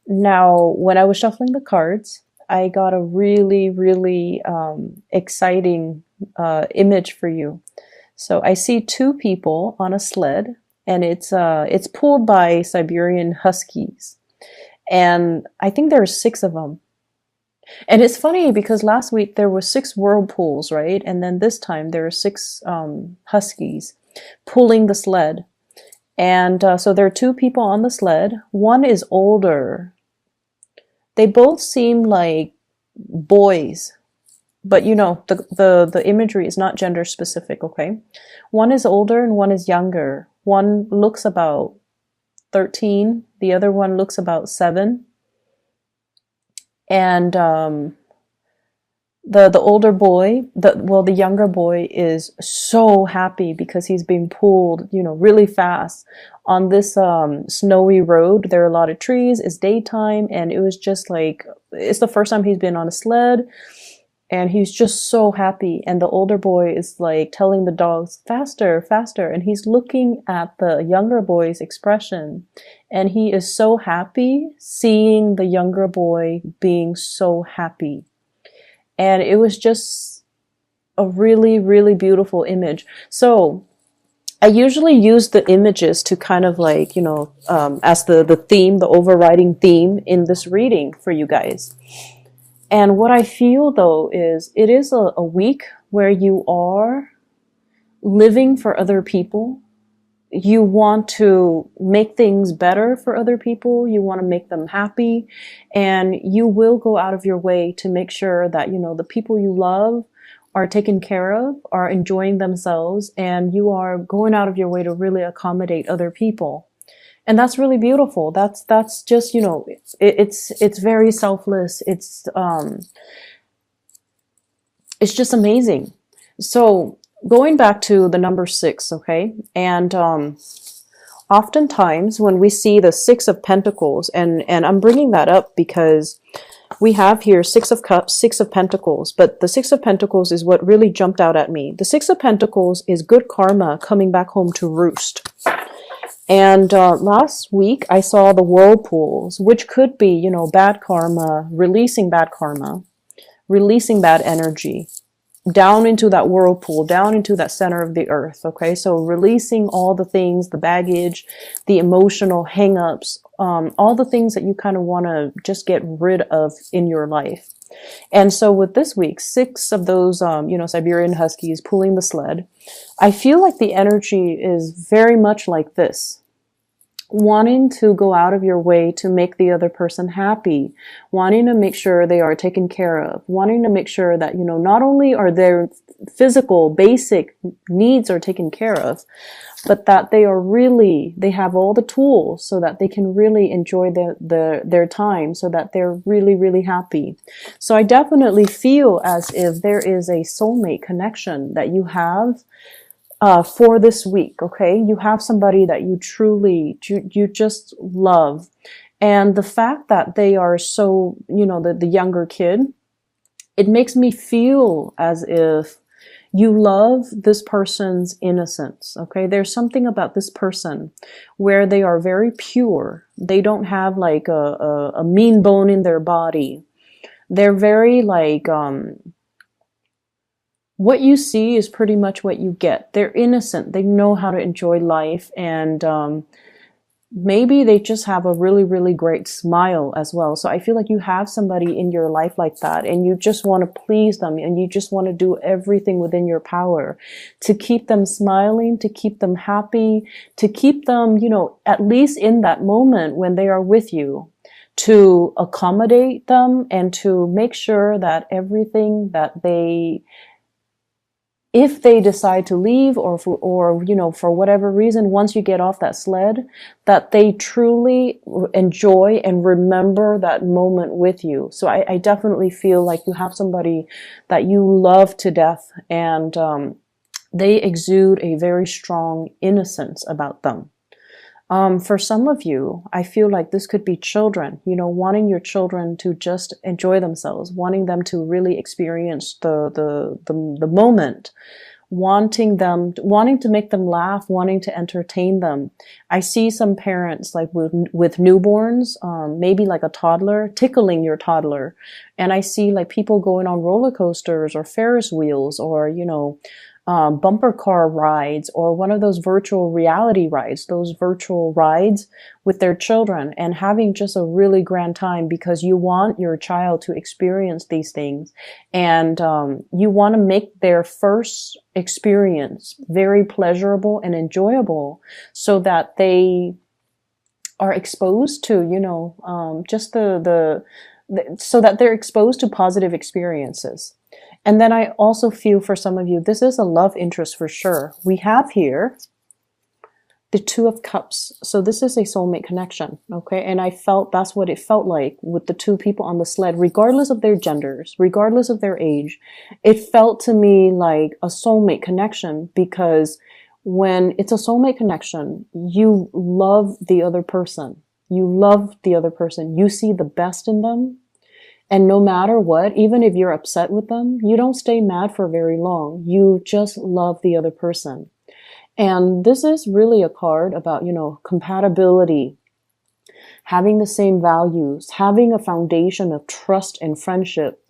Now, when I was shuffling the cards, I got a really, really exciting image for you. So I see two people on a sled, and it's pulled by Siberian Huskies, and I think there are six of them. And it's funny because last week there were six whirlpools, right? And then this time there are six Huskies pulling the sled. And so there are two people on the sled. One is older. They both seem like boys, but you know, the imagery is not gender specific, okay? One is older and one is younger. One looks about 13, the other one looks about 7. And the older boy, the younger boy is so happy because he's being pulled, you know, really fast on this snowy road. There are a lot of trees. It's daytime, and it was just like it's the first time he's been on a sled, and he's just so happy. And the older boy is like telling the dogs, faster, faster, and he's looking at the younger boy's expression, and he is so happy seeing the younger boy being so happy. And it was just a really, really beautiful image. So I usually use the images to kind of like, you know, as the theme, the overriding theme in this reading for you guys. And what I feel though is it is a week where you are living for other people. You want to make things better for other people. You want to make them happy, and you will go out of your way to make sure that, you know, the people you love are taken care of, are enjoying themselves, and you are going out of your way to really accommodate other people. And that's really beautiful. That's just, you know, it's very selfless. It's just amazing. So going back to the number 6, okay? And oftentimes when we see the 6 of Pentacles, and I'm bringing that up because we have here 6 of Cups, 6 of Pentacles, but the 6 of Pentacles is what really jumped out at me. The 6 of Pentacles is good karma coming back home to roost. And last week I saw the whirlpools, which could be, you know, bad karma, releasing bad karma, releasing bad energy down into that whirlpool, down into that center of the earth. Okay, so releasing all the things, the baggage, the emotional hang-ups, all the things that you kind of want to just get rid of in your life. And so with this week, 6 of those, you know, Siberian Huskies pulling the sled, I feel like the energy is very much like this. Wanting to go out of your way to make the other person happy, wanting to make sure they are taken care of, wanting to make sure that, you know, not only are their physical basic needs are taken care of, but that they have all the tools so that they can really enjoy their time, so that they're really, really happy. So I definitely feel as if there is a soulmate connection that you have for this week, okay? You have somebody that you truly, you just love. And the fact that they are so, you know, the younger kid, it makes me feel as if you love this person's innocence, okay? There's something about this person where they are very pure. They don't have like a mean bone in their body. They're very like, what you see is pretty much what you get. They're innocent. They know how to enjoy life, and maybe they just have a really, really great smile as well. So I feel like you have somebody in your life like that, and you just want to please them, and you just want to do everything within your power to keep them smiling, to keep them happy, to keep them, you know, at least in that moment when they are with you, to accommodate them and to make sure that everything that they, if they decide to leave, or you know, for whatever reason, once you get off that sled, that they truly enjoy and remember that moment with you. So I definitely feel like you have somebody that you love to death, and they exude a very strong innocence about them. For some of you, I feel like this could be children, you know, wanting your children to just enjoy themselves, wanting them to really experience the moment, wanting to make them laugh, wanting to entertain them. I see some parents like with newborns, maybe like a toddler, tickling your toddler. And I see like people going on roller coasters or Ferris wheels or, bumper car rides or one of those virtual reality rides, those virtual rides with their children, and having just a really grand time because you want your child to experience these things. And you want to make their first experience very pleasurable and enjoyable so that they are exposed to, just so that they're exposed to positive experiences. And then I also feel for some of you, this is a love interest for sure. We have here the Two of Cups. So this is a soulmate connection, okay? And I felt that's what it felt like with the two people on the sled, regardless of their genders, regardless of their age. It felt to me like a soulmate connection because when it's a soulmate connection, you love the other person. You love the other person. You see the best in them. And no matter what, even if you're upset with them, you don't stay mad for very long. You just love the other person. And this is really a card about, compatibility, having the same values, having a foundation of trust and friendship.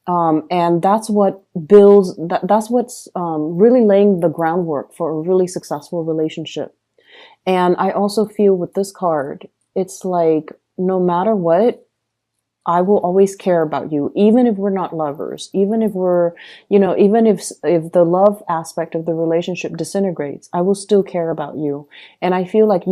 And that's what builds, that's what's really laying the groundwork for a really successful relationship. And I also feel with this card, it's like, no matter what, I will always care about you, even if we're not lovers, even if we're, even if the love aspect of the relationship disintegrates, I will still care about you. And I feel like,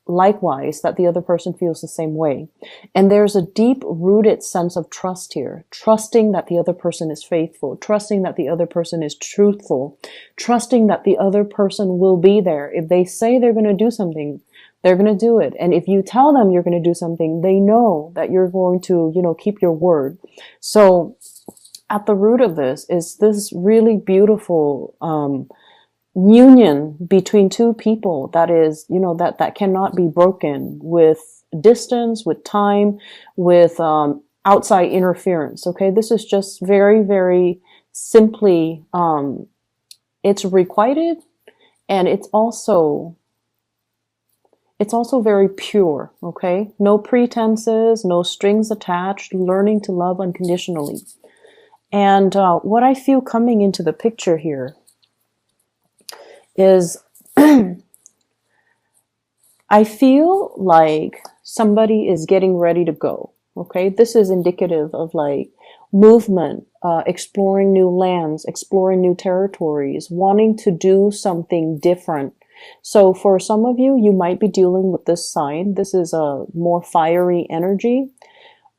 likewise, that the other person feels the same way. And there's a deep rooted sense of trust here, trusting that the other person is faithful, trusting that the other person is truthful, trusting that the other person will be there. If they say they're going to do something, they're going to do it. And if you tell them you're going to do something, they know that you're going to, keep your word. So at the root of this is this really beautiful union between two people that is, that cannot be broken with distance, with time, with outside interference. Okay, this is just very, very simply, it's requited, and it's also very pure, okay? No pretenses, no strings attached, learning to love unconditionally. And what I feel coming into the picture here is I feel like somebody is getting ready to go, okay? This is indicative of like movement, exploring new lands, exploring new territories, wanting to do something different. So for some of you, you might be dealing with this sign. This is a more fiery energy.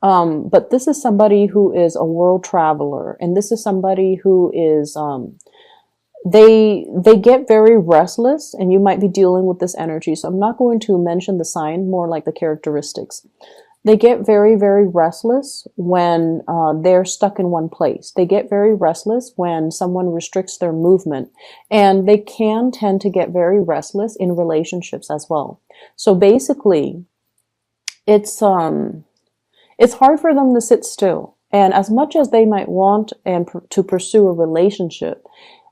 But this is somebody who is a world traveler. And this is somebody who is, they get very restless, and you might be dealing with this energy. So I'm not going to mention the sign, more like the characteristics. They get very, very restless when they're stuck in one place. They get very restless when someone restricts their movement. And they can tend to get very restless in relationships as well. So basically, it's hard for them to sit still. And as much as they might want to pursue a relationship,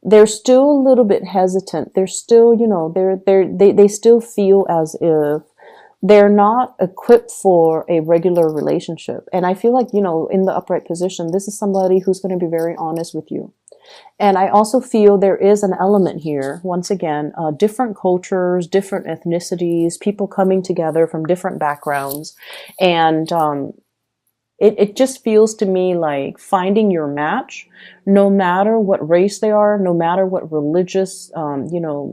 they're still a little bit hesitant. They're still, they still feel as if they're not equipped for a regular relationship. And I feel like, in the upright position, this is somebody who's going to be very honest with you. And I also feel there is an element here, once again, different cultures, different ethnicities, people coming together from different backgrounds. And it just feels to me like finding your match, no matter what race they are, no matter what religious,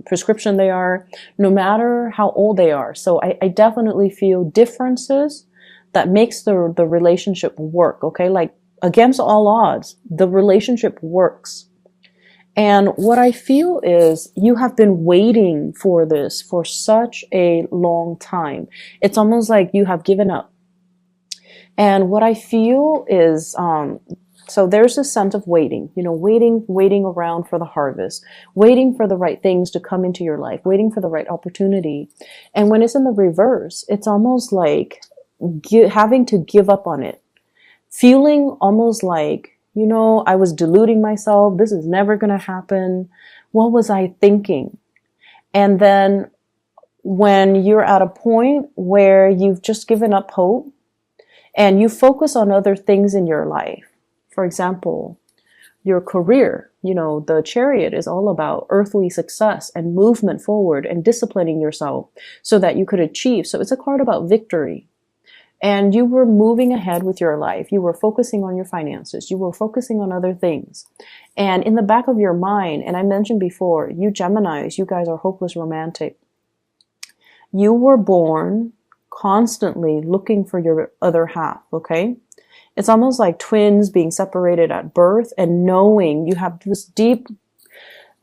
prescription they are, no matter how old they are. So I definitely feel differences that makes the relationship work. Okay. Like against all odds, the relationship works. And what I feel is you have been waiting for this for such a long time. It's almost like you have given up. And what I feel is, so there's a sense of waiting, waiting around for the harvest, waiting for the right things to come into your life, waiting for the right opportunity. And when it's in the reverse, it's almost like having to give up on it, feeling almost like You know, I was deluding myself. This is never going to happen. What was I thinking? And then when you're at a point where you've just given up hope and you focus on other things in your life, for example, your career, you know, the chariot is all about earthly success and movement forward and disciplining yourself so that you could achieve. So it's a card about victory. And you were moving ahead with your life. You were focusing on your finances. You were focusing on other things. And in the back of your mind, and I mentioned before, you Geminis, you guys are hopeless romantic. You were born constantly looking for your other half, okay? It's almost like twins being separated at birth and knowing you have this deep,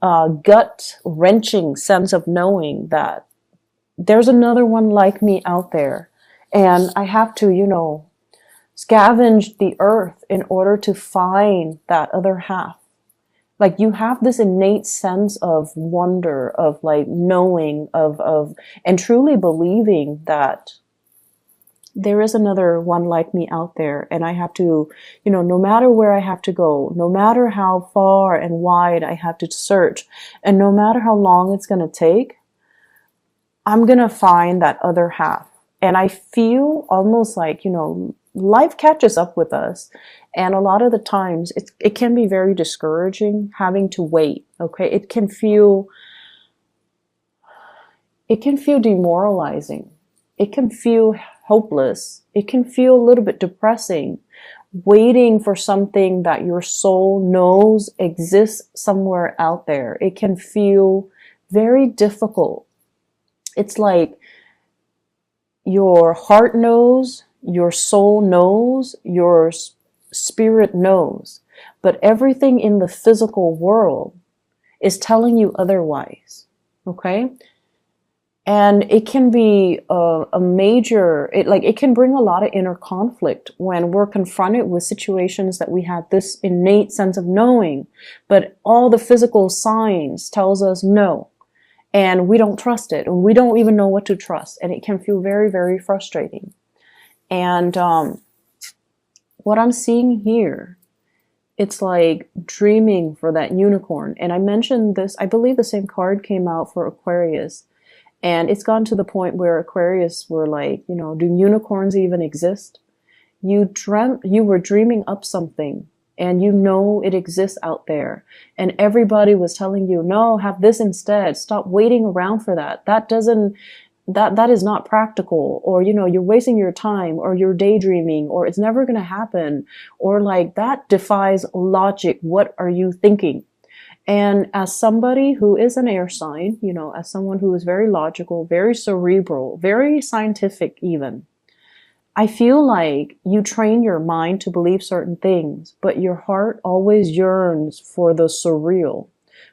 gut-wrenching sense of knowing that there's another one like me out there. And I have to, you know, scavenge the earth in order to find that other half. Like you have this innate sense of wonder, of like knowing, and truly believing that there is another one like me out there. And I have to, you know, no matter where I have to go, no matter how far and wide I have to search, and no matter how long it's going to take, I'm going to find that other half. And I feel almost like, you know, life catches up with us. And a lot of the times it can be very discouraging having to wait. Okay. It can feel demoralizing. It can feel hopeless. It can feel a little bit depressing, waiting for something that your soul knows exists somewhere out there. It can feel very difficult. It's like, your heart knows, your soul knows, your spirit knows, but everything in the physical world is telling you otherwise, okay? And it can be a major, it can bring a lot of inner conflict when we're confronted with situations that we have this innate sense of knowing, but all the physical signs tells us no. And we don't trust it, and we don't even know what to trust, and it can feel very, very frustrating. And what I'm seeing here, it's like dreaming for that unicorn. And I mentioned this, I believe the same card came out for Aquarius, and it's gone to the point where Aquarius were like, you know, do unicorns even exist? You were dreaming up something, and you know it exists out there. And everybody was telling you, no, have this instead. Stop waiting around for that. That is not practical. Or, you know, you're wasting your time, or you're daydreaming, or it's never going to happen. Or like, that defies logic. What are you thinking? And as somebody who is an air sign, you know, as someone who is very logical, very cerebral, very scientific even, I feel like you train your mind to believe certain things, but your heart always yearns for the surreal,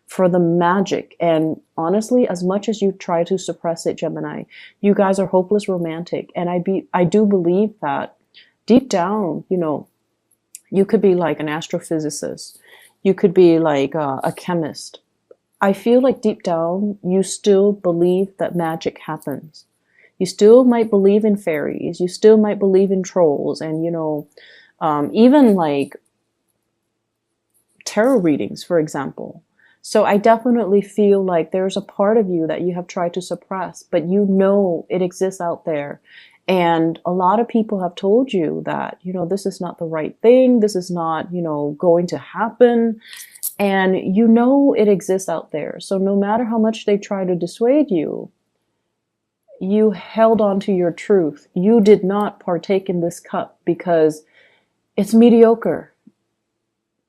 for the magic. And honestly, as much as you try to suppress it, Gemini, you guys are hopeless romantic. And I do believe that deep down, you know, you could be like an astrophysicist. You could be like a chemist. I feel like deep down, you still believe that magic happens. You still might believe in fairies. You still might believe in trolls, and, you know, even like tarot readings, for example. So I definitely feel like there's a part of you that you have tried to suppress, but you know it exists out there. And a lot of people have told you that, you know, this is not the right thing. This is not, you know, going to happen. And you know it exists out there. So no matter how much they try to dissuade you, you held on to your truth. You did not partake in this cup because it's mediocre.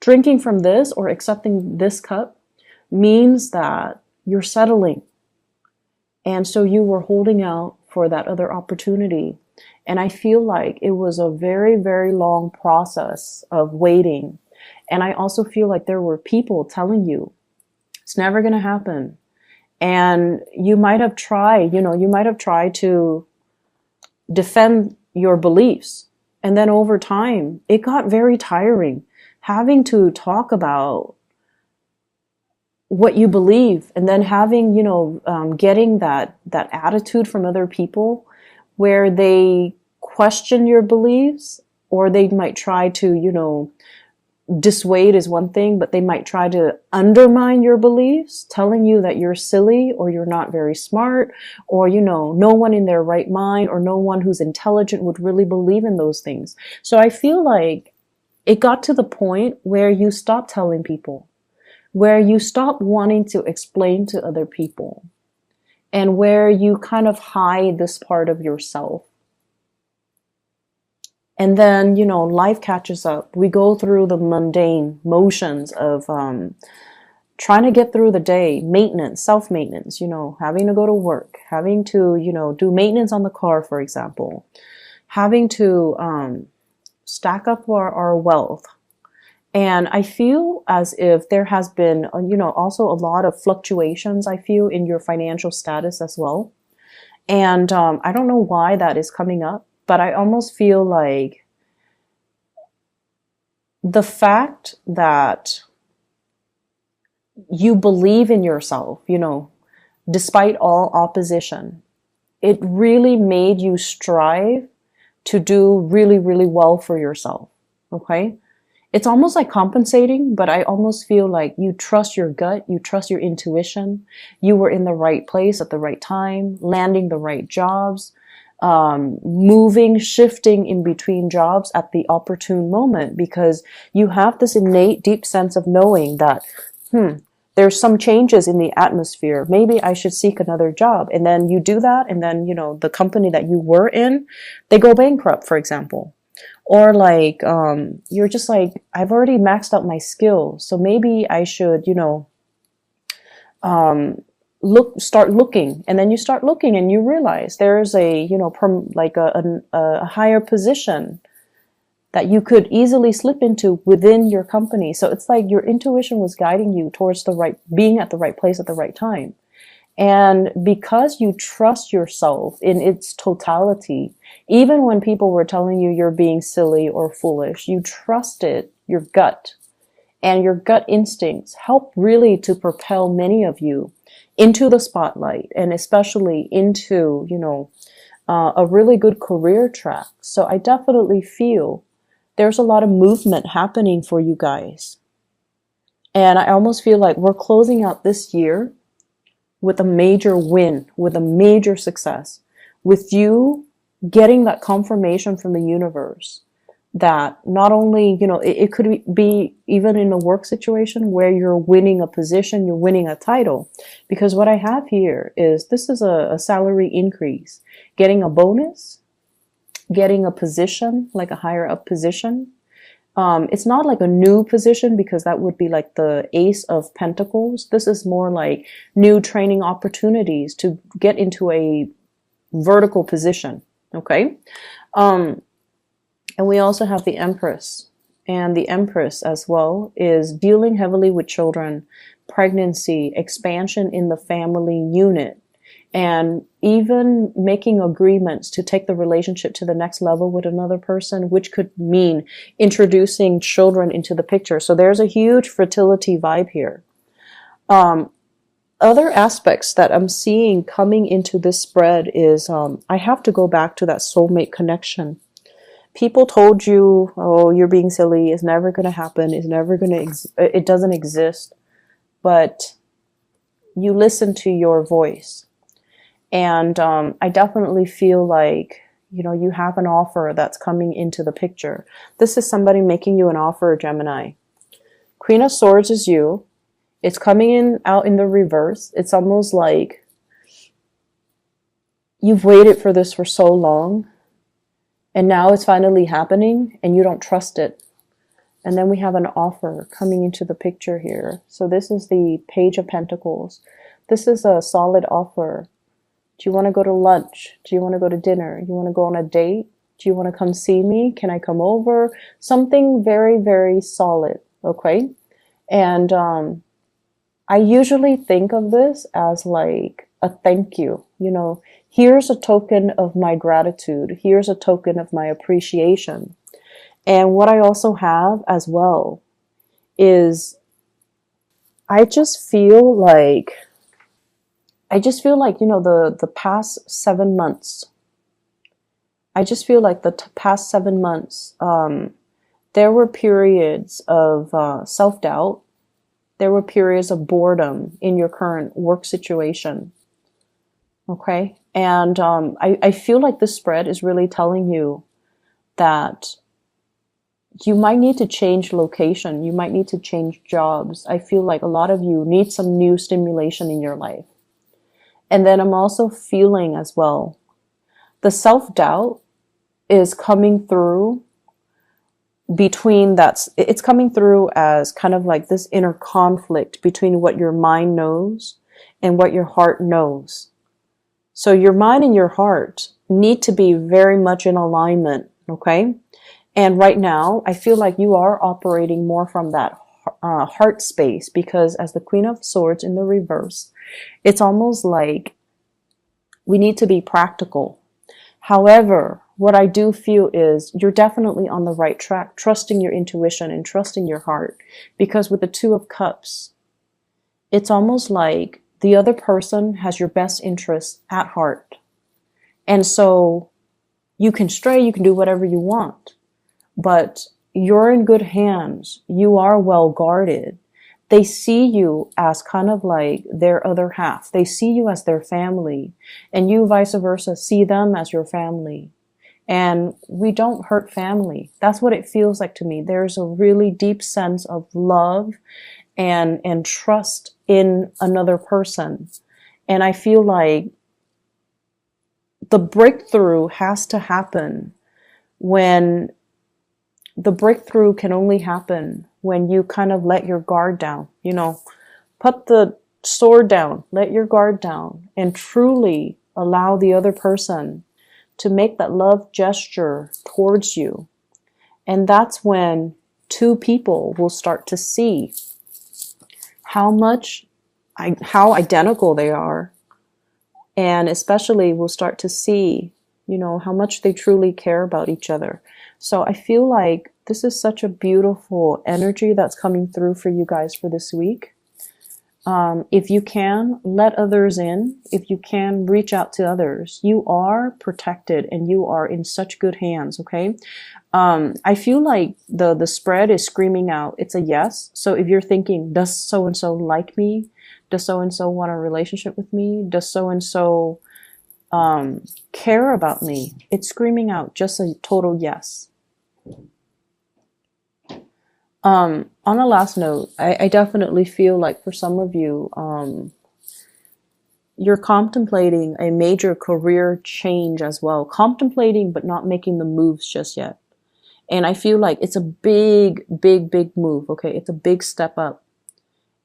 Drinking from this or accepting this cup means that you're settling. And so you were holding out for that other opportunity. And I feel like it was a very, very long process of waiting. And I also feel like there were people telling you, it's never going to happen. And you might have tried, you know, you might have tried to defend your beliefs. And then over time, it got very tiring having to talk about what you believe, and then having, you know, getting that attitude from other people where they question your beliefs, or they might try to, you know, dissuade is one thing, but they might try to undermine your beliefs, telling you that you're silly or you're not very smart, or, no one in their right mind or no one who's intelligent would really believe in those things. So I feel like it got to the point where you stop telling people, where you stop wanting to explain to other people, and where you kind of hide this part of yourself. And then, life catches up. We go through the mundane motions of trying to get through the day, maintenance, self-maintenance, having to go to work, having to, do maintenance on the car, for example, having to stack up our wealth. And I feel as if there has been, also a lot of fluctuations, I feel, in your financial status as well. And I don't know why that is coming up. But I almost feel like the fact that you believe in yourself, despite all opposition, it really made you strive to do really, really well for yourself. Okay? It's almost like compensating, but I almost feel like you trust your gut, you trust your intuition, you were in the right place at the right time, landing the right jobs, moving, shifting in between jobs at the opportune moment, because you have this innate deep sense of knowing that, there's some changes in the atmosphere. Maybe I should seek another job. And then you do that. And then, the company that you were in, they go bankrupt, for example. Or like, you're just like, I've already maxed out my skills. So maybe I should, start looking, and then you start looking and you realize there's a a higher position that you could easily slip into within your company. So it's like your intuition was guiding you towards being at the right place at the right time. And because you trust yourself in its totality, even when people were telling you you're being silly or foolish, you trusted your gut, and your gut instincts help really to propel many of you into the spotlight, and especially into, a really good career track. So I definitely feel there's a lot of movement happening for you guys. And I almost feel like we're closing out this year with a major win, with a major success, with you getting that confirmation from the universe that not only, it could be even in a work situation where you're winning a position, you're winning a title. Because what I have here is, this is a salary increase, getting a bonus, getting a position, like a higher up position. It's not like a new position, because that would be like the Ace of Pentacles. This is more like new training opportunities to get into a vertical position. Okay. And we also have the Empress. And the Empress as well is dealing heavily with children, pregnancy, expansion in the family unit, and even making agreements to take the relationship to the next level with another person, which could mean introducing children into the picture. So there's a huge fertility vibe here. Other aspects that I'm seeing coming into this spread is I have to go back to that soulmate connection. People told you, oh, you're being silly, it's never going to happen, it's never going to, it doesn't exist. But you listen to your voice. And I definitely feel like, you have an offer that's coming into the picture. This is somebody making you an offer, Gemini. Queen of Swords is you. It's coming out in the reverse. It's almost like you've waited for this for so long, and now it's finally happening, and you don't trust it. And then we have an offer coming into the picture here. So this is the Page of Pentacles. This is a solid offer. Do you want to go to lunch? Do you want to go to dinner? You want to go on a date? Do you want to come see me? Can I come over? Something very, very solid. Okay. And I usually think of this as like a thank you. Here's a token of my gratitude. Here's a token of my appreciation. And what I also have as well is I just feel like, the past 7 months, I just feel like the past 7 months, There were periods of self-doubt. There were periods of boredom in your current work situation. Okay. And I feel like this spread is really telling you that you might need to change location. You might need to change jobs. I feel like a lot of you need some new stimulation in your life. And then I'm also feeling as well, the self-doubt is coming through it's coming through as kind of like this inner conflict between what your mind knows and what your heart knows. So your mind and your heart need to be very much in alignment, okay? And right now, I feel like you are operating more from that heart space, because as the Queen of Swords in the reverse, it's almost like we need to be practical. However, what I do feel is you're definitely on the right track, trusting your intuition and trusting your heart. Because with the Two of Cups, it's almost like the other person has your best interests at heart. And so you can stray, you can do whatever you want, but you're in good hands. You are well guarded. They see you as kind of like their other half. They see you as their family, and you vice versa see them as your family. And we don't hurt family. That's what it feels like to me. There's a really deep sense of love and trust in another person. And I feel like the breakthrough has to happen when the breakthrough can only happen when you kind of let your guard down, you know, put the sword down, let your guard down, and truly allow the other person to make that love gesture towards you. And that's when two people will start to see how identical they are. And especially will start to see, you know, how much they truly care about each other. So I feel like this is such a beautiful energy that's coming through for you guys for this week. If you can, let others in. If you can, reach out to others. You are protected and you are in such good hands, okay? I feel like the spread is screaming out, it's a yes. So if you're thinking, does so-and-so like me? Does so-and-so want a relationship with me? Does so-and-so care about me? It's screaming out just a total yes. On a last note, I definitely feel like for some of you, you're contemplating a major career change as well. Contemplating, but not making the moves just yet. And I feel like it's a big, big, big move, okay? It's a big step up.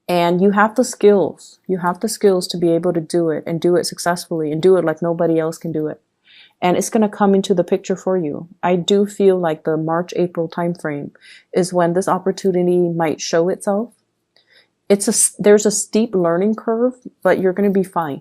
And you have the skills. You have the skills to be able to do it and do it successfully and do it like nobody else can do it. And it's going to come into the picture for you. I do feel like the March-April timeframe is when this opportunity might show itself. There's a steep learning curve, but you're going to be fine.